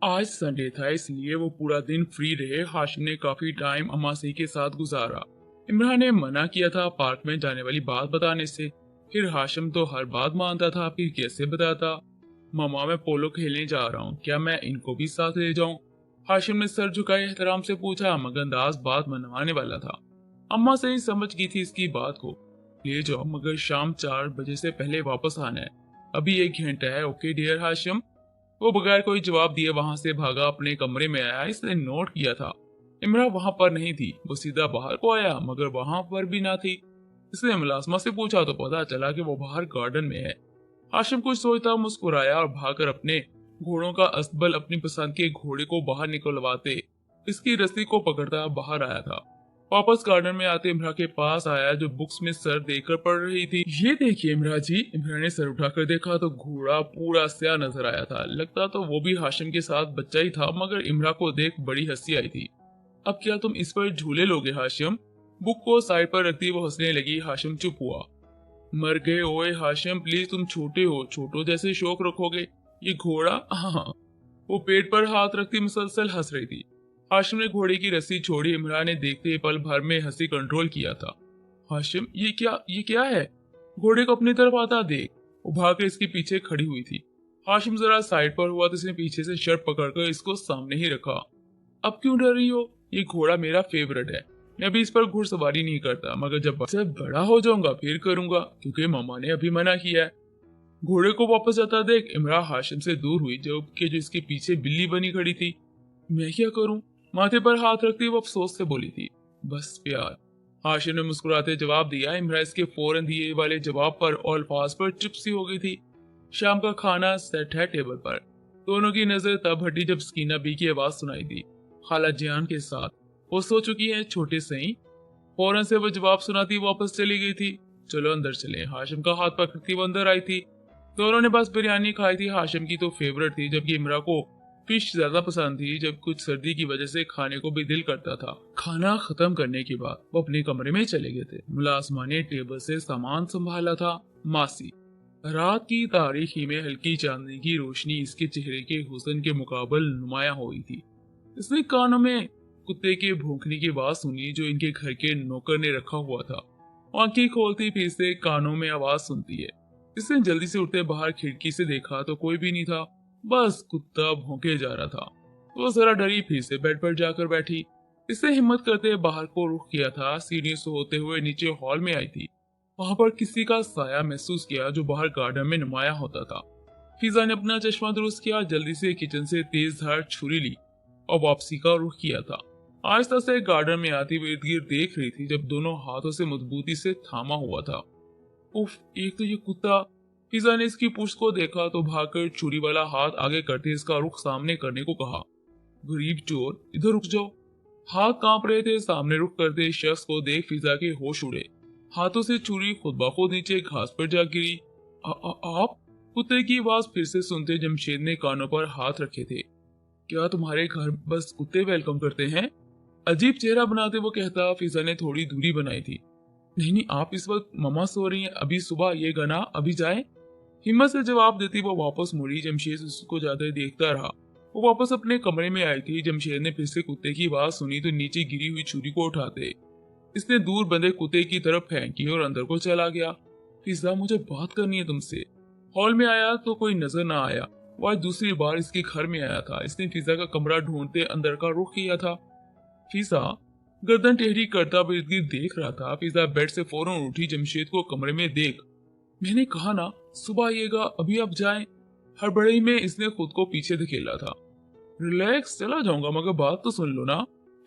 आज संडे था इसलिए वो पूरा दिन फ्री रहे। हाशिम ने काफी टाइम अम्मा सी के साथ गुजारा। इमरान ने मना किया था पार्क में जाने वाली बात बताने से, फिर हाशिम तो हर बात मानता था, फिर कैसे बताता। मामा मैं पोलो खेलने जा रहा हूँ, क्या मैं इनको भी साथ ले जाऊं? हाशिम ने सर झुकाए एहतराम से पूछा, मगर अंदाज बात मनवाने वाला था। अम्मा सही समझ गई थी इसकी बात को। ले जाओ, मगर शाम 4 बजे से पहले वापस आना है। अभी 1 घंटा है। Okay dear Hashim. वो बगैर कोई जवाब दिए वहां से भागा, अपने कमरे में आया। इसने नोट किया था इमरा वहां पर नहीं थी। वो सीधा बाहर को आया, मगर वहां पर भी ना थी। इसने मुलाजमा से पूछा तो पता चला कि वो बाहर गार्डन में है। हाशिम कुछ सोचता मुस्कुराया और भागकर अपने घोड़ों का अस्तबल अपनी पसंद के घोड़े को बाहर निकलवाते इसकी रस्सी को पकड़ता बाहर आया था। वापस गार्डन में आते इमरा के पास आया, जो बुक्स में सर देकर पढ़ रही थी। ये देखिए इमरा जी। इमरा ने सर उठाकर देखा तो घोड़ा पूरा स्याह नजर आया था। लगता तो वो भी हाशिम के साथ बच्चा ही था, मगर इमरा को देख बड़ी हंसी आई थी। अब क्या तुम इस पर झूले लोगे हाशिम? बुक को साइड पर रखती वो हंसने लगी। हाशिम चुप हुआ। मर गए ओए हाशिम, प्लीज तुम छोटे हो, छोटों जैसे शौक रखोगे। ये घोड़ा, हाँ। वो पेट पर हाथ रखती मुसलसल हंस रही थी। हाशिम ने घोड़े की रस्सी छोड़ी। इमरान ने देखते ही पल भर में हंसी कंट्रोल किया था। हाशिम ये क्या है? घोड़े को अपनी तरफ आता देख वो भागकर इसके पीछे खड़ी हुई थी। हाशिम जरा साइड पर हुआ तो इसने पीछे से शर्ट पकड़कर इसको सामने ही रखा। अब क्यों डर रही हो? ये घोड़ा मेरा फेवरेट है। मैं अभी इस पर घुड़सवारी नहीं करता, मगर जब बड़ा हो जाऊंगा फिर करूंगा, क्योंकि मामा ने अभी मना किया है। घोड़े को वापस जाता देख इमरा हाशिम से दूर हुई, जबकि जो इसके पीछे बिल्ली बनी खड़ी थी। मैं क्या करूं? माथे पर हाथ रखती वो अफसोस से बोली थी। बस प्यार। हाशिम ने मुस्कुराते जवाब दिया। इमरा इसके फौरन दिए वाले जवाब पर और अल्फाज पर चुप सी हो गई थी। शाम का खाना सेट है टेबल पर। दोनों की नजर तब हटी जब सकीना बी की आवाज सुनाई दी, खाला जियान के साथ। वो सो चुकी है छोटे सही। फौरन से वो जवाब सुनाती वापस चली गई थी। चलो अंदर चले। हाशिम का हाथ पकड़ती वो अंदर आई थी। दोनों ने बस बिरयानी खाई थी। हाशिम की तो फेवरेट थी, जबकि इमरा को फिश ज्यादा पसंद थी। जब कुछ सर्दी की वजह से खाने को भी दिल करता था। खाना खत्म करने के बाद वो अपने कमरे में चले गए थे। मुलाजमा ने टेबल से सामान संभाला था। मासी रात की तारीखी में हल्की चांदनी की रोशनी इसके चेहरे के हुस्न के मुकाबल नुमाया हुई थी। इसने कानों में कुत्ते के भौंकने की आवाज सुनी, जो इनके घर के नौकर ने रखा हुआ था। आंखें खोलती फिर से कानों में आवाज सुनती है। इसने जल्दी से उठते बाहर खिड़की से देखा तो कोई भी नहीं था, बस कुत्ता भौंके जा रहा था। वो जरा डरी, फिर से बेड पर जाकर बैठी। इसने हिम्मत करते बाहर को रुख किया था। सीढ़ियों से होते हुए नीचे हॉल में आई थी। वहां पर किसी का साया महसूस किया, जो बाहर गार्डन में नुमाया होता था। फिजा ने अपना चश्मा दुरुस्त किया, जल्दी से किचन से तेज धार छुरी ली और वापसी का रुख किया था। आहिस्ता से गार्डन में आती हुई इर्द गिर्द देख रही थी, जब दोनों हाथों से मजबूती से थामा हुआ था। उफ, एक तो ये कुत्ता। फिजा ने इसकी पूंछ को देखा तो भागकर छुरी वाला हाथ आगे करते इसका रुख सामने करने को कहा। गरीब चोर, इधर रुक जाओ। हाथ कांप रहे थे। सामने रुख करते शख्स को देख फिजा के होश उड़े। हाथों से छुरी खुद ब खुद नीचे घास पर जा गिरी। आप? कुत्ते की आवाज फिर से सुनते जमशेद ने कानों पर हाथ रखे थे। क्या तुम्हारे घर बस कुत्ते वेलकम करते हैं? अजीब चेहरा बनाते वो कहता। फिजा ने थोड़ी दूरी बनाई थी। नहीं, आप इस वक्त ममा सो रही हैं, अभी सुबह ये गना, अभी जाए। हिम्मत से जवाब देती वो वापस मुड़ी। जमशेद उसको जाते देखता रहा। वो वापस अपने कमरे में आई थी। जमशेद ने फिर से कुत्ते की आवाज सुनी तो नीचे गिरी हुई छुरी को उठाते इसने दूर बंधे कुत्ते की तरफ फेंकी और अंदर को चला गया। फिजा, मुझे बात करनी है तुमसे। हॉल में आया तो कोई नजर ना आया। वो आज दूसरी बार इसके घर में आया था। इसने फिजा का कमरा ढूंढते अंदर का रुख किया था। फिजा गर्दन टेढ़ी करता इर्द गिर्द देख रहा था। फिजा बेड से फौरन उठी। जमशेद को कमरे में देख, मैंने कहा ना सुबह आइएगा, अभी आप जाएं। हड़बड़ी में इसने खुद को पीछे धकेला था। रिलैक्स, चला जाऊंगा, मगर बात तो सुन लो ना।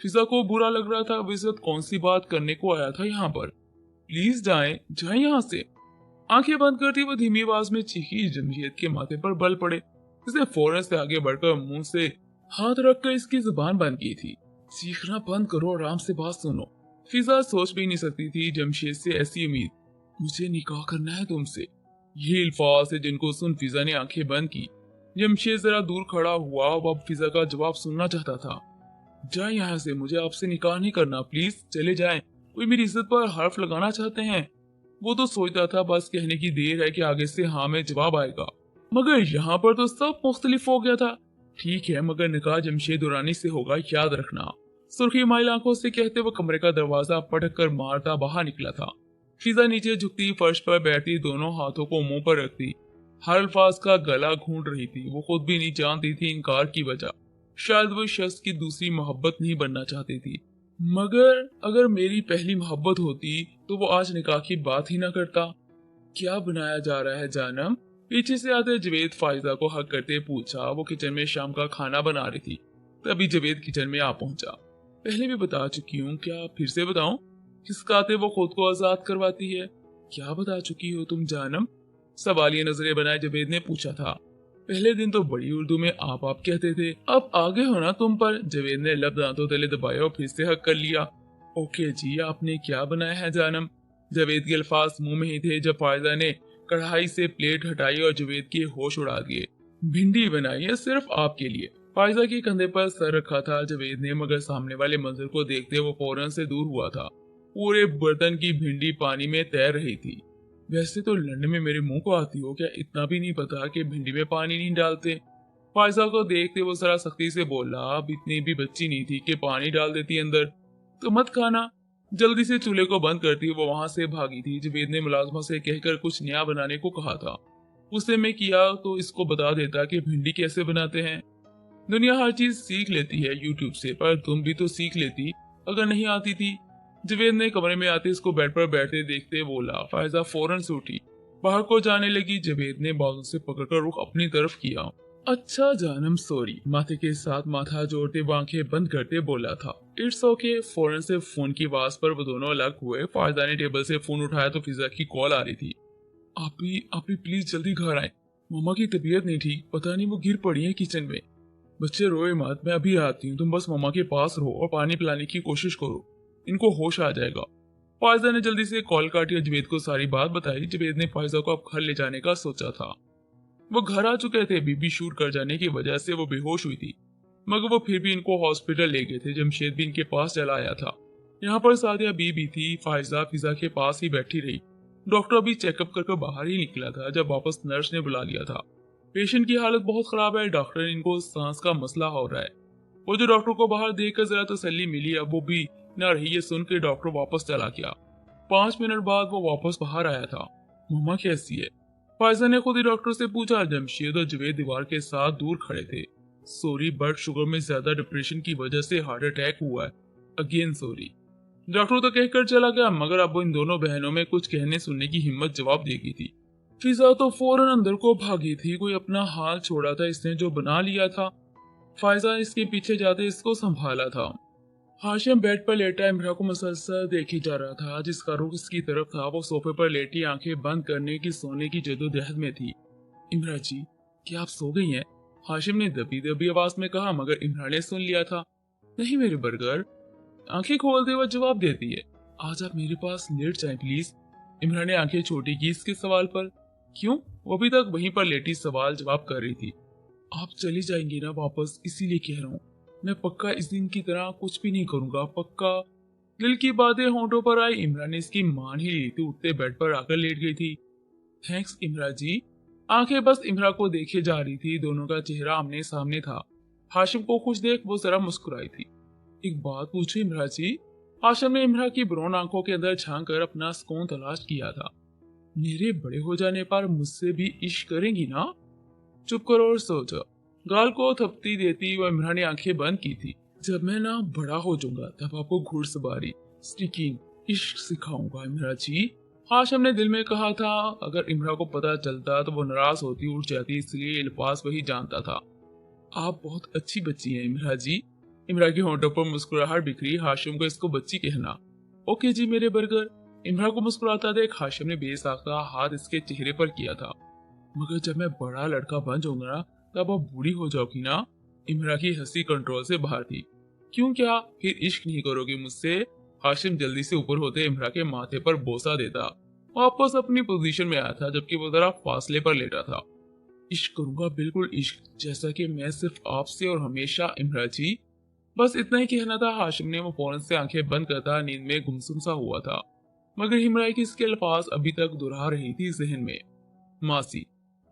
फिजा को बुरा लग रहा था, अब इस वक्त कौन सी बात करने को आया था यहाँ पर। प्लीज जाएं यहाँ से। आंखें बंद करती वो धीमी आवाज में चीखी। जमशेद के माथे पर बल पड़े। इसने फौरन से आगे बढ़कर मुंह से हाथ रखकर इसकी जुबान बंद की थी। चीखना बंद करो, आराम से बात सुनो। फिजा सोच भी नहीं सकती थी जमशेद से ऐसी उम्मीद। मुझे निकाह करना है तुमसे। ये अल्फाज है जिनको सुन फिजा ने आंखें बंद की। जमशेद जरा दूर खड़ा हुआ। अब फिजा का जवाब सुनना चाहता था। जाए यहाँ से, मुझे आपसे निकाह नहीं करना, प्लीज चले जाएं। कोई मेरी इज्जत पर हर्फ लगाना चाहते हैं। वो तो सोचता था बस कहने की देर है कि आगे से हाँ में जवाब आएगा, मगर यहाँ पर तो सब मुख्तलिफ हो गया था। ठीक है, मगर निकाह जमशेद दुरानी से होगा, याद रखना। सुर्खी माइल आंखों से कहते वो कमरे का दरवाजा पटक कर मारता बाहर निकला था। फिजा नीचे झुकती, फर्श पर बैठती, दोनों हाथों को मुंह पर रखती, हर अल्फाज का गला घूंट रही थी। वो खुद भी नहीं जानती थी इनकार की वजह। शायद वो शख्स की दूसरी मोहब्बत नहीं बनना चाहती थी। मगर अगर मेरी पहली मोहब्बत होती तो वो आज निकाह की बात ही ना करता। क्या बनाया जा रहा है जानम? पीछे से आते जवेद फाइजा को हक करते पूछा। वो किचन में शाम का खाना बना रही थी। तभी जवेद किचन में आ पहुंचा। पहले भी बता चुकी हूँ, क्या फिर से बताऊं? खिसकाते वो खुद को आजाद करवाती है। क्या बता चुकी हो तुम जानम? सवालिया नजरें बनाए जवेद ने पूछा था। पहले दिन तो बड़ी उर्दू में आप कहते थे, अब आगे हो ना तुम पर। जवेद ने लब दांतों तले दबाया और फिर से हक कर लिया। ओके जी, आपने क्या बनाया है जानम? जवेद के अल्फाज मुंह में ही थे जब फायदा ने कढ़ाई से प्लेट हटाई और जवेद के होश उड़ा दिए। भिंडी बनाई है सिर्फ आपके लिए। फायजा के कंधे पर सर रखा था जवेद ने, मगर सामने वाले मंजर को देखते वो फौरन से दूर हुआ था। पूरे बर्तन की भिंडी पानी में तैर रही थी। वैसे तो लंदन में मेरे मुंह को आती हो, क्या इतना भी नहीं पता कि भिंडी में पानी नहीं डालते? फायजा को देखते वो जरा सख्ती से बोला, अब इतनी भी बच्ची नहीं थी कि पानी डाल देती अंदर। तो मत खाना। जल्दी से चूल्हे को बंद करती वो वहां से भागी थी। जवेद ने मुलाजमा से कहकर कुछ नया बनाने को कहा था। उसे मैं किया तो इसको बता देता कि भिंडी कैसे बनाते हैं। दुनिया हर चीज सीख लेती है यूट्यूब से, पर तुम भी तो सीख लेती अगर नहीं आती थी। जवेद ने कमरे में आते इसको बेड पर बैठते देखते बोला। फायजा फौरन से उठी, बाहर को जाने लगी। जवेद ने बाजू से पकड़कर रुख अपनी तरफ किया। अच्छा जानम, सॉरी। माथे के साथ माथा जोड़ते आंखें बंद करते बोला था। It's okay. फौरन से फोन की आवाज पर वो दोनों अलग हुए। फायदा ने टेबल से फोन उठाया तो फिजा की कॉल आ रही थी। आप ही प्लीज जल्दी घर आए, मामा की तबीयत नहीं ठीक, पता नहीं वो गिर पड़ी है किचन में। बच्चे रोए मत, मैं अभी आती हूँ, तुम बस मामा के पास रहो और पानी पिलाने की कोशिश करो, इनको होश आ जाएगा। फायजा ने जल्दी से कॉल काटी और जवेद को सारी बात बताई। जवेद ने फायजा को अब घर ले जाने का सोचा था। वो घर आ चुके थे। बीबी शूट कर जाने की वजह से वो बेहोश हुई थी, मगर वो फिर भी इनको हॉस्पिटल ले गए थे। जमशेद भी इनके पास चला आया था। यहाँ पर सादिया बीबी थी। फायजा फिजा के पास ही बैठी रही। डॉक्टर अभी चेकअप कर बाहर ही निकला था जब वापस नर्स ने बुला लिया था। पेशेंट की हालत बहुत खराब है, डॉक्टर इनको सांस का मसला हो रहा है। वो जो डॉक्टर को बाहर देखकर जरा तसल्ली मिली, अब वो भी न रही। ये सुन के डॉक्टर वापस चला गया। 5 मिनट बाद वो वापस बाहर आया था। मम्मा कैसी है? फायजा ने खुद ही डॉक्टर से पूछा। जमशेद और जवेद दीवार के साथ दूर खड़े थे। सॉरी, ब्लड शुगर में ज्यादा डिप्रेशन की वजह से हार्ट अटैक हुआ है। Again sorry. डॉक्टर तो कहकर चला गया, मगर अब वो इन दोनों बहनों में कुछ कहने सुनने की हिम्मत जवाब देगी थी। फिजा तो फौरन अंदर को भागी थी। कोई अपना हाल छोड़ा था इसने जो बना लिया था। फायजा इसके पीछे जाते इसको संभाला था। हाशिम बेड पर लेटा इमरा को मुसलसल देखे जा रहा था। जिसका रुख इसकी तरफ था वो सोफे पर लेटी आंखें बंद करने की सोने की जदोजहद में थी। इमरा जी, क्या आप सो गई हैं? हाशिम ने दबी दबी आवाज में कहा, मगर इमरा ने सुन लिया था। नहीं मेरे बर्गर, आंखें खोलते हुए जवाब देती है। आज आप मेरे पास लेट जाएं प्लीज। इमरा ने आंखें छोटी की इसके सवाल पर। क्यों? वो अभी तक वहीं पर लेटी सवाल जवाब कर रही थी। आप चली जाएंगी ना वापस, इसीलिए कह रहा हूँ। मैं पक्का इस दिन की तरह कुछ भी नहीं करूंगा, पक्का। दिल की बातें होंठों पर आई। इमरा ने इसकी मान ही ली थी, उठते बेड पर आकर लेट गई थी। थैंक्स इमरा जी। आंखें बस इमरा को देखे जा रही थी। दोनों का चेहरा आमने सामने था। हाशिम को खुश देख वो जरा मुस्कुराई थी। एक बात पूछो इमरा जी। हाशिम ने इमरा की ब्राउन आंखों के अंदर झांक कर अपना सुकून तलाश किया था। मेरे बड़े हो जाने पर मुझसे भी इश्क करेंगी ना? चुप करो और सो जाओ। गाल को थपती देती वह इमरा ने आंखें बंद की थी। जब मैं ना बड़ा हो जाऊंगा तब आपको घुड़सवारी, स्टिकिंग, इश्क सिखाऊंगा इमरा जी। हाशिम ने दिल में कहा था। अगर इमरा को पता चलता तो वो नाराज होती, उठ जाती, इसलिए ये अल्फाज वही जानता था। आप बहुत अच्छी बच्ची हैं इमरा जी। इमरा के होंठों पर मुस्कुराहट बिखरी। हाशिम को इसको बच्ची कहना। ओके जी मेरे बर्गर। इमरा को मुस्कुराता देख हाशिम ने बेसाख्ता हाथ इसके चेहरे पर किया था। मगर जब मैं बड़ा लड़का बन जाऊंगा ना तब आप बूढ़ी हो जाओगी ना? इमरा की हंसी कंट्रोल से बाहर थी। क्यों, क्या फिर इश्क नहीं करोगी मुझसे? हाशिम जल्दी से ऊपर होते इमरा के माथे पर बोसा देता। वापस अपनी पोजीशन में आया था जबकि वो जरा फासले पर लेटा था। इश्क करूंगा, बिल्कुल इश्क, जैसा कि मैं सिर्फ आपसे और हमेशा इमरा जी। बस इतना ही कहना था हाशिम ने। वो फौरन से आंखें बंद करता नींद में गुमसुम सा हुआ था, मगर इमरा की इसके अल्फाज अभी तक दोहरा रही थी जहन में। मासी,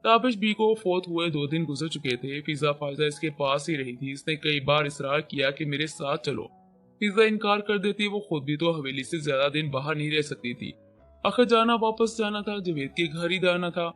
ताबिश बी को फोत हुए 2 दिन गुजर चुके थे। फिजा फायजा इसके पास ही रही थी। इसने कई बार इसरार किया कि मेरे साथ चलो। फिजा इनकार कर देती। वो खुद भी तो हवेली से ज्यादा दिन बाहर नहीं रह सकती थी। आखिर जाना वापस जाना था, जवेद के घर ही जाना था।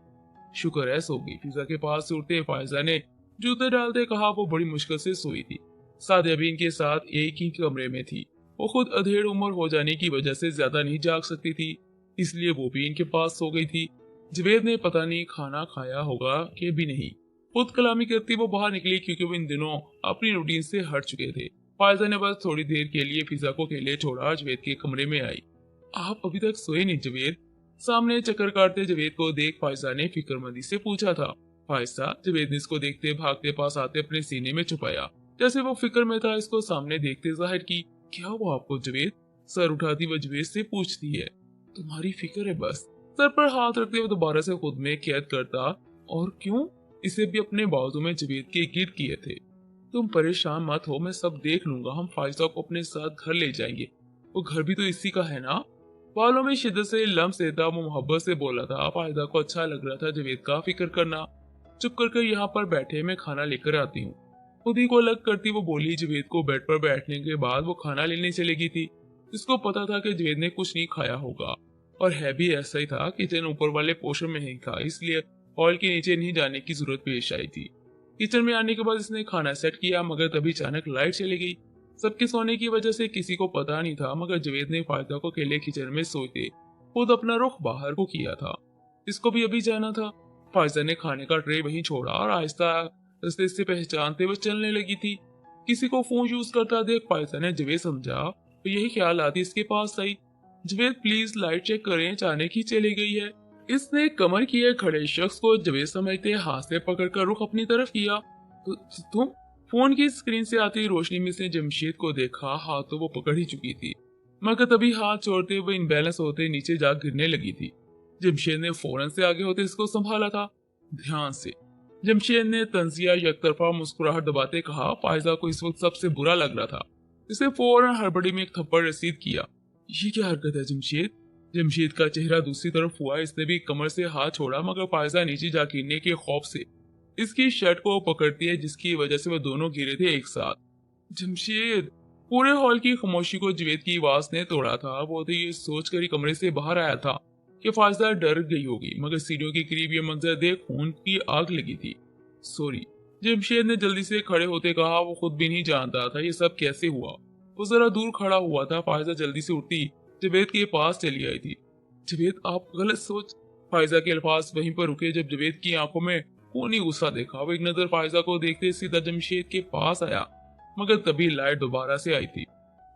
शुक्र है सो गई। फिजा के पास से उठते फायजा ने जूते डालते कहा। वो बड़ी मुश्किल से सोई थी। सादिया भी इनके साथ एक ही कमरे में थी। वो खुद अधेड़ उम्र हो जाने की वजह से ज्यादा नहीं जाग सकती थी, इसलिए वो भी इनके पास सो गई थी। जवेद ने पता नहीं खाना खाया होगा कि भी नहीं। खुद कलामी करती वो बाहर निकली, क्योंकि वो इन दिनों अपनी रूटीन से हट चुके थे। फायजा ने बस थोड़ी देर के लिए फिजा को अकेले छोड़ा। जवेद के कमरे में आई। आप अभी तक सोए नहीं जवेद? सामने चक्कर काटते जवेद को देख फायजा ने फिक्रमंदी से पूछा था। फायजा, जवेद ने इसको देखते भागते पास आते अपने सीने में छुपाया, जैसे वो फिक्र में था। इसको सामने देखते जाहिर की। क्या हुआ आपको जवेद? सर उठाती वह जवेद से पूछती है। तुम्हारी फिक्र है बस। सर पर हाथ रखते हुए दोबारा से खुद में कैद करता। और क्यों? इसे भी अपने बाजू में जवेद के गिर किए थे। तुम परेशान मत हो, मैं सब देख लूंगा। हम फायजा को अपने साथ घर ले जाएंगे। वो घर भी तो इसी का है ना? बालों में शिद्दत से लम्स देता वो मोहब्बत से बोला था। फायदा को अच्छा लग रहा था जवेद का फिक्र करना। चुप करके यहाँ पर बैठे, मैं खाना लेकर आती हूँ। खुद ही को अलग करती वो बोली। जवेद को बेड पर बैठने के बाद वो खाना लेने चलेगी थी। इसको पता था कि जवेद ने कुछ नहीं खाया होगा, और है भी ऐसा ही था। किचन ऊपर वाले पोर्शन में ही था, इसलिए हॉल के नीचे नहीं जाने की जरूरत पेश आई थी। किचन में आने के बाद इसने खाना सेट किया, मगर तभी अचानक लाइट चली गई। सबके सोने की वजह से किसी को पता नहीं था, मगर जवेद ने फायदा को अकेले किचन में सोते खुद अपना रुख बाहर को किया था। इसको भी अभी जाना था। फायजा ने खाने का ट्रे वहीं छोड़ा और आहिस्ता रास्ते से पहचानते हुए चलने लगी थी। किसी को फोन यूज करता देख फायजा ने जवेद समझा, तो यही ख्याल आती इसके पास आई। जवेद प्लीज लाइट चेक करें, अचानक ही चली गई है। इसने कमर किए खड़े शख्स को जवेद समझते हाथ से पकड़कर रुख अपनी तरफ किया। तो तुम? फोन की स्क्रीन से आती रोशनी में इसने जमशेद को देखा। हाथ तो वो पकड़ ही चुकी थी, मगर तभी हाथ छोड़ते हुए इनबैलेंस होते नीचे जा गिरने लगी थी। जमशेद ने फौरन से आगे होते इसको संभाला था। ध्यान से। जमशेद ने तंजिया यकतरफा मुस्कुराहट दबाते कहा। फायजा को इस वक्त सबसे बुरा लग रहा था। इसे फौरन हड़बड़ी में एक थप्पड़ रसीद किया। ये क्या हरकत है जमशेद? जमशेद का चेहरा दूसरी तरफ हुआ। इसने भी कमर से हाथ छोड़ा, मगर फायजा नीचे जा गिरने के खौफ से इसकी शर्ट को पकड़ती है, जिसकी वजह से वह दोनों गिरे थे एक साथ। जमशेद! पूरे हॉल की खामोशी को जवेद की आवाज ने तोड़ा था। वो तो ये सोचकर ही कमरे से बाहर आया था कि फायजा डर गई होगी, मगर सीढ़ियों के करीब ये मंजर देख खून की आग लगी थी। सॉरी, जमशेद ने जल्दी से खड़े होते कहा। वो खुद भी नहीं जानता था ये सब कैसे हुआ। वो जरा दूर खड़ा हुआ था। फायजा जल्दी से उठती जवेद के पास चली आई थी। जवेद, आप गलत सोच। फायजा के अल्फाज वहीं पर रुके जब जवेद की आंखों में खूनी गुस्सा देखा। वो एक नजर फायजा को देखते सीधा जमशेद के पास आया, मगर तभी लाइट दोबारा से आई थी।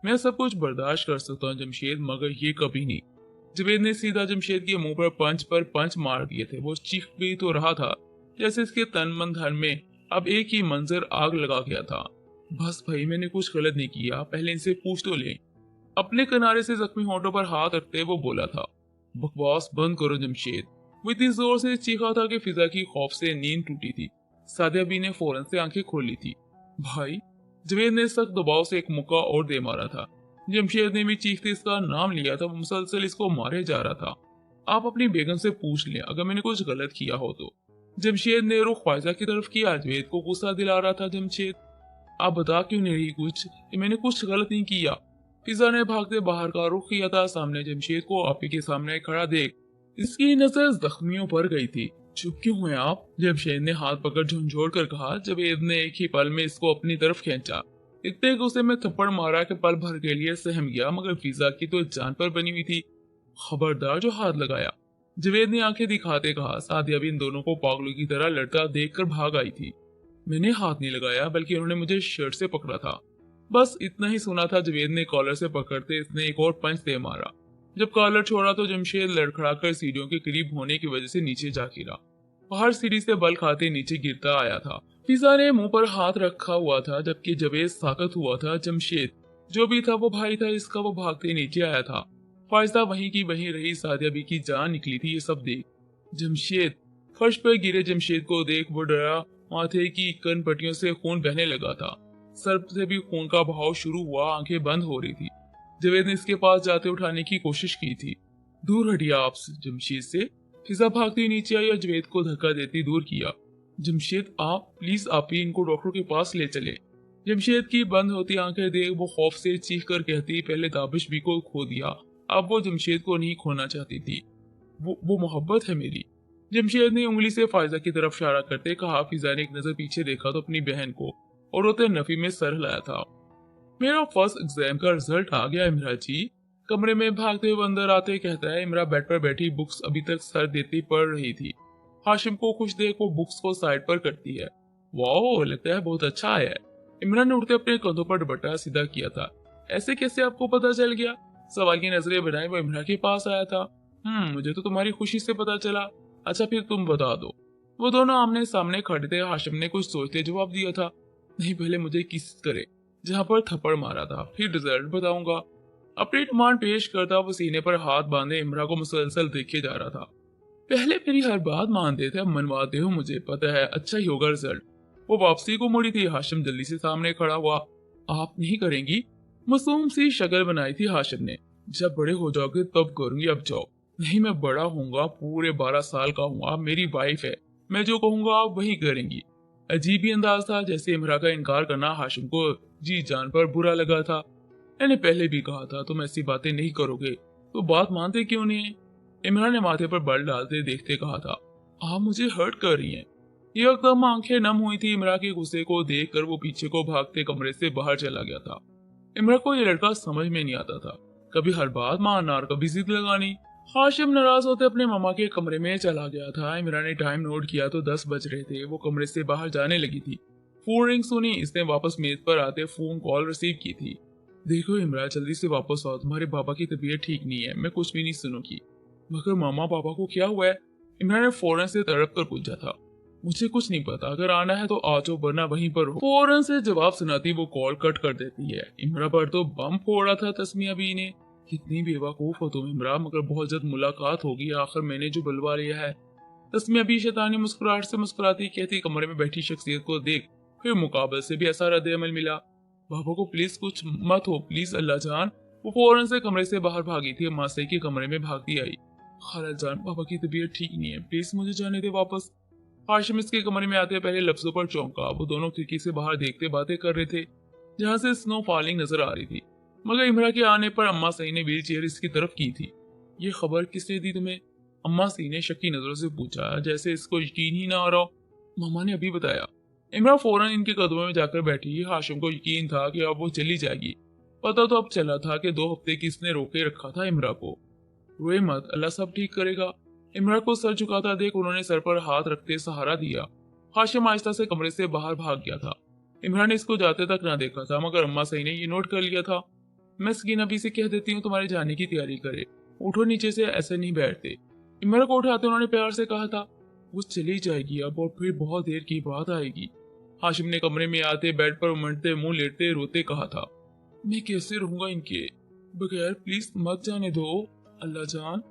मैं सब कुछ बर्दाश्त कर सकता हूँ जमशेद, मगर ये कभी नहीं। जवेद ने सीधा जमशेद के मुंह पर पंच मार दिए थे। वो चीख भी तो रहा था जैसे इसके तन मन धन में अब एक ही मंजर आग लगा गया था। बस भाई, मैंने कुछ गलत नहीं किया, पहले इनसे पूछ तो ले। अपने किनारे से जख्मी होठों पर हाथ रखते वो बोला था। बकवास बंद करो जमशेद। वो इतनी जोर से चीखा था कि फिजा की खौफ से नींद टूटी थी। सादिया भी ने फौरन से आंखें खोल ली थी। भाई! जवेद ने सख्त दबाव से एक मुक्का और दे मारा था। जमशेद ने भी चीखते इसका नाम लिया था। वो मुसलसल इसको मारे जा रहा था। आप अपनी बेगम से पूछ लें अगर मैंने कुछ गलत किया हो तो। जमशेद ने रुख फायजा की तरफ किया। जवेद को गुस्सा दिला रहा था। जमशेद, आप बता क्यों नहीं रही कुछ कि मैंने कुछ गलत नहीं किया? फिजा ने भागते बाहर का रुख किया था। सामने जमशेद को आपी के सामने खड़ा देख इसकी नजर जख्मियों पर गई थी। चुप क्यों हुए आप? जमशेद ने हाथ पकड़ झुंझोड़ कर कहा। जवेद ने एक ही पल में इसको अपनी तरफ खींचा। इतने गुस्से में थप्पड़ मारा कि पल भर के लिए सहम गया, मगर फिजा की तो जान पर बनी हुई थी। खबरदार जो हाथ लगाया। जवेद ने आंखें दिखाते कहा। सादिया भी इन दोनों को पागलों की तरह लड़ता देखकर भाग आई थी। मैंने हाथ नहीं लगाया, बल्कि उन्होंने मुझे शर्ट से पकड़ा था। बस इतना ही सुना था। जवेद ने कॉलर से पकड़ते इसने एक और पंच दे मारा। जब कॉलर छोड़ा तो जमशेद लड़खड़ाकर सीढ़ियों के करीब होने की वजह से नीचे जा गिरा। बाहर सीढ़ी से बल खाते नीचे गिरता आया था। फिजा ने मुंह पर हाथ रखा हुआ था, जबकि जवेद साकत हुआ था। जमशेद जो भी था वो भाई था इसका। वो भागते नीचे आया था। फायजा वहीं की वहीं रही। सादिया भी की जान निकली थी ये सब देख। जमशेद! फर्श पर गिरे जमशेद को देख वो डरा। माथे की कन पट्टियों से खून बहने लगा था। सर से भी खून का बहाव शुरू हुआ। आंखें बंद हो रही थी। जवेद ने इसके पास जाते उठाने की कोशिश की थी। दूर हटिए आप जमशेद से। फिजा भागती नीचे आई और जवेद को धक्का देती दूर किया। जमशेद आप प्लीज, आप ही इनको डॉक्टर के पास ले चले। जमशेद की बंद होती आंखें देख वो खौफ से चीख कर कहती, पहले दाबिश भी को खो दिया, अब वो जमशेद को नहीं खोना चाहती थी। वो मोहब्बत है मेरी। जमशेद ने उंगली से फायजा की तरफ इशारा करते कहा। फिजा ने एक नजर पीछे देखा तो अपनी बहन को, और रोते नफी में सर हिलाया था। मेरा फर्स्ट एग्जाम का रिजल्ट आ गया इमरा जी। कमरे में भागते हुए अंदर आते कहता है। इमरा बेड पर बैठी बुक्स अभी तक सर देती पढ़ रही थी। हाशिम को खुश देख वो बुक्स को साइड पर करती है। वाओ, लगता है बहुत अच्छा आया है। इमरान ने उठते अपने कंधों पर दुपट्टा सीधा किया था। ऐसे कैसे आपको पता चल गया? सवाल की नजरें बनाए वो इमरान के पास आया था। मुझे तो तुम्हारी खुशी से पता चला। अच्छा फिर तुम बता दो। वो दोनों आमने सामने खड़े थे। हाशिम ने कुछ सोचते जवाब दिया था, नहीं पहले मुझे किस करे जहां पर थप्पड़ मारा था, फिर रिजल्ट बताऊंगा। अपनी डिमांड पेश करता वो सीने पर हाथ बांधे इमरा को मुसलसल देखे जा रहा था। पहले मेरी हर बात मानते थे, अब मनवाते हो, मुझे पता है अच्छा ही होगा रिजल्ट। वो वापसी को मुड़ी थी। हाशिम जल्दी से सामने खड़ा हुआ। आप नहीं करेंगी? मासूम सी शक्ल बनाई थी हाशिम ने। जब बड़े हो जाओगे तब करूंगी, अब जाओ। नहीं, मैं बड़ा होऊंगा, पूरे 12 साल का हूँ, आप मेरी वाइफ है, मैं जो कहूंगा आप वही करेंगी। अजीब ही अंदाज था। जैसे इमरा का इनकार करना हाशिम को जी जान पर बुरा लगा था। मैंने पहले भी कहा था तुम ऐसी बातें नहीं करोगे, तो बात मानते क्यों नहीं? इमरान ने माथे पर बल डालते देखते कहा था, आप मुझे हर्ट कर रही हैं। ये एकदम आंखें नम हुई थी। इमरा के गुस्से को देख कर वो पीछे को भागते कमरे से बाहर चला गया था। इमरा को ये लड़का समझ में नहीं आता था, कभी हर बात मानना और कभी जिद लगानी। हाशिम नाराज होते अपने मामा के कमरे में चला गया था। इमरान ने टाइम नोट किया तो 10 बज रहे थे। वो कमरे से बाहर जाने लगी थी। फोन रिंग सुनी। इसने वापस मेज पर आते फोन कॉल रिसीव की थी। देखो इमरान, जल्दी से वापस आओ, तुम्हारे पापा की तबीयत ठीक नहीं है, मैं कुछ भी नहीं सुनूंगी। मगर मामा पापा को क्या हुआ है? इमरान ने फौरन से तड़प कर पूछा था। मुझे कुछ नहीं पता, अगर आना है तो आ जाओ वरना वहीं पर हो। फौरन से जवाब सुनाती वो कॉल कट कर देती है। इमरा पर तो बम फोड़ा था तस्मिया बी ने। कितनी बेवकूफ हो तुम इमरा, मगर बहुत जल्द मुलाकात होगी, आखिर मैंने जो बुलवा लिया है। तस्मिया बी शैतानी मुस्कुराहट से मुस्कुराती कहती, कमरे में बैठी शख्सियत को देख फिर मुकाबले से भी ऐसा रद्द अमल मिला। बाबा को प्लीज कुछ मत हो, प्लीज अल्लाह जान। वो फौरन से कमरे से बाहर भागी थी। मासे के कमरे में भागती आई। खाला जान, पापा की तबीयत ठीक नहीं है, प्लीज मुझे जाने दे वापस। हाशिम इसके कमरे में आते पहले लफ्जों पर चौंका। वो दोनों खिड़की से बाहर देखते बातें कर रहे थे, जहाँ से स्नो फॉलिंग नजर आ रही थी। मगर इमरा के आने पर अम्मा सही ने व्हील चेयर इसकी तरफ की थी। ये खबर किसने दी तुम्हें? अम्मा सही ने शक्की नजरों से पूछा, जैसे इसको यकीन ही ना आ रहा। मामा ने अभी बताया। इमरा फौरन इनके कदमों में जाकर बैठी। हाशिम को यकीन था कि अब वो चली जाएगी। पता तो अब चला था कि 2 हफ्ते की इसने रोके रखा था इमरा को। रोए मत, अल्लाह सब ठीक करेगा। इमरा को सर झुकाता देख उन्होंने सर पर हाथ रखते सहारा दिया। हाशिम आहिस्ता से कमरे से बाहर भाग गया था। इमरान ने इसको जाते तक ना देखा था, मगर अम्मा सही ने ये नोट कर लिया था। मैं सकीना अभी से कह देती हूँ तुम्हारे जाने की तैयारी करे, उठो नीचे से, ऐसे नहीं बैठते। इमरा को उठाते उन्होंने प्यार से कहा था, वो चली जाएगी अब और फिर बहुत देर की बात आएगी। हाशिम ने कमरे में आते बेड पर उमड़ते मुंह लेटते रोते कहा था, मैं कैसे रहूंगा इनके बगैर, प्लीज मत जाने दो अल्लाह जान।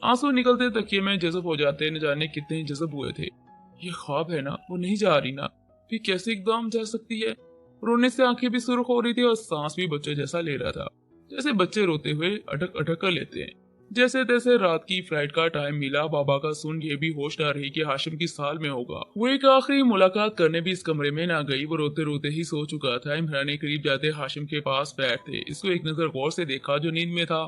आंसू निकलते तकिए में जज़ब हो जाते, न जाने कितने जज़ब हुए थे। ये ख्वाब है ना, वो नहीं जा रही ना, फिर कैसे एकदम जा सकती है? रोने से आंखें भी सुर्ख हो रही थी और सांस भी बच्चे जैसा ले रहा था, जैसे बच्चे रोते हुए अटक अटक कर लेते हैं। जैसे तैसे रात की फ्लाइट का टाइम मिला। बाबा का सुन ये भी होश ना रही कि हाशिम किस साल में होगा। वो एक आखिरी मुलाकात करने भी इस कमरे में ना गई। वो रोते रोते ही सो चुका था। इमरान ने करीब जाते हाशिम के पास बैठते इसको एक नजर गौर से देखा जो नींद में था।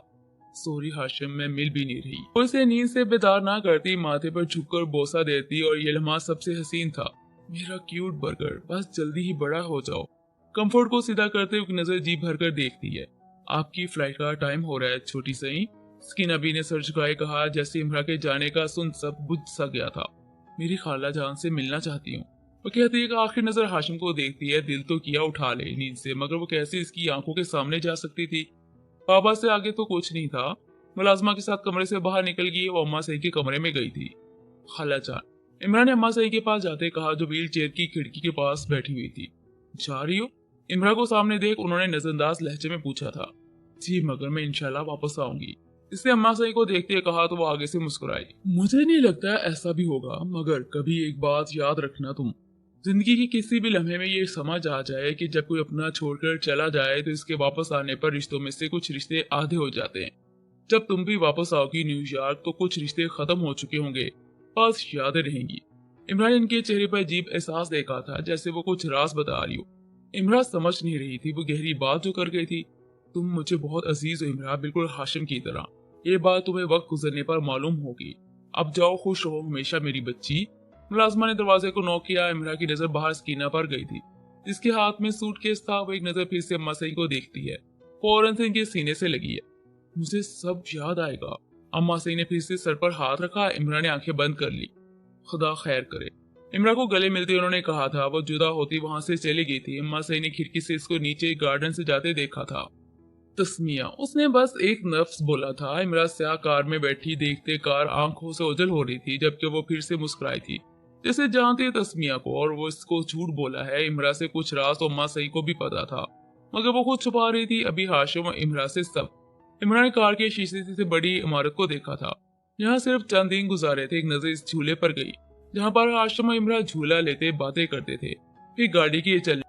सॉरी हाशिम, मैं मिल भी नहीं रही। वो इसे नींद से बेदार ना करती, माथे पर झुककर बोसा देती और ये लम्हा सबसे हसीन था। मेरा क्यूट बर्गर, बस जल्दी ही बड़ा हो जाओ। कंफर्ट को सीधा करते हुए नजर जी भर कर देखती है। आपकी फ्लाइट का टाइम हो रहा है छोटी सही। स्किन अभी ने सर झुकाए कहा, जैसे इमरा के जाने का सुन सब बुझ सा गया था। मेरी खाला जान से मिलना चाहती हूँ। वो कहती है कि आखिर नजर हाशिम को देखती है। दिल तो किया उठा ले नींद से, मगर वो कैसे इसकी आंखों के सामने जा सकती थी। बाबा से आगे तो कुछ नहीं था। मुलाजमा के साथ कमरे से बाहर निकल गई। वो अम्मा सही के कमरे में गई थी। खाला जान, इमरान ने अम्मा सही के पास जाते कहा जो व्हील चेयर की खिड़की के पास बैठी हुई थी। जा रही हो? इमरा को सामने देख उन्होंने नजरअंदाज लहजे में पूछा था। जी, मगर मैं इंशाल्लाह वापस आऊंगी। इसने अम्मा सही को देखते कहा तो वो आगे से मुस्कुराई। मुझे नहीं लगता ऐसा भी होगा, मगर कभी एक बात याद रखना तुम, जिंदगी के किसी भी लम्हे में ये समझ आ जाए कि जब कोई अपना छोड़कर चला जाए तो इसके वापस आने पर रिश्तों में से कुछ रिश्ते आधे हो जाते हैं। जब तुम भी वापस आओगी न्यूयॉर्क तो कुछ रिश्ते खत्म हो चुके होंगे, बस यादें रहेंगी। इमरान ने इनके चेहरे पर अजीब एहसास देखा था, जैसे वो कुछ राज बता रही हो। इमरान समझ नहीं रही थी वो गहरी बात जो कर गई थी। तुम मुझे बहुत अजीज हो इमरान, बिल्कुल हाशिम की तरह। ये बात तुम्हें वक्त गुजरने पर मालूम होगी। अब जाओ, खुश रहो हमेशा मेरी बच्ची। मुलाजमा ने दरवाजे को नॉक किया। इमरान की नजर बाहर स्कीना पर गई थी, जिसके हाथ में सूटकेस था। वो एक नजर फिर से अम्मा सही को देखती है, फौरन से इनके सीने से लगी है। मुझे सब याद आएगा। अम्मा सही ने फिर से सर पर हाथ रखा। इमरान ने आंखें बंद कर ली। खुदा खैर करे। इमरान को गले मिलते उन्होंने कहा था। वो जुदा होती वहां से चली गई थी। अम्मा सही ने खिड़की से इसको नीचे गार्डन से जाते देखा था। तस्मिया, उसने बस एक लफ्ज बोला था। इमरान स्याह कार में बैठी देखते कार आंखों से ओझल हो रही थी, जबकि वो फिर से मुस्कुराई थी, जैसे जानते तस्मिया को और वो इसको झूठ बोला है। इमरान से कुछ राज तो अम्मा सही को भी पता था, मगर वो खुद छुपा रही थी। अभी हाशिम और इमरान से सब। इमरान ने कार के शीशे से बड़ी इमारत को देखा था। यहाँ सिर्फ चंद दिन गुजारे थे। एक नजर इस झूले पर गई, जहाँ पर हाशिम और इमरान झूला लेते बातें करते थे। फिर गाड़ी की चल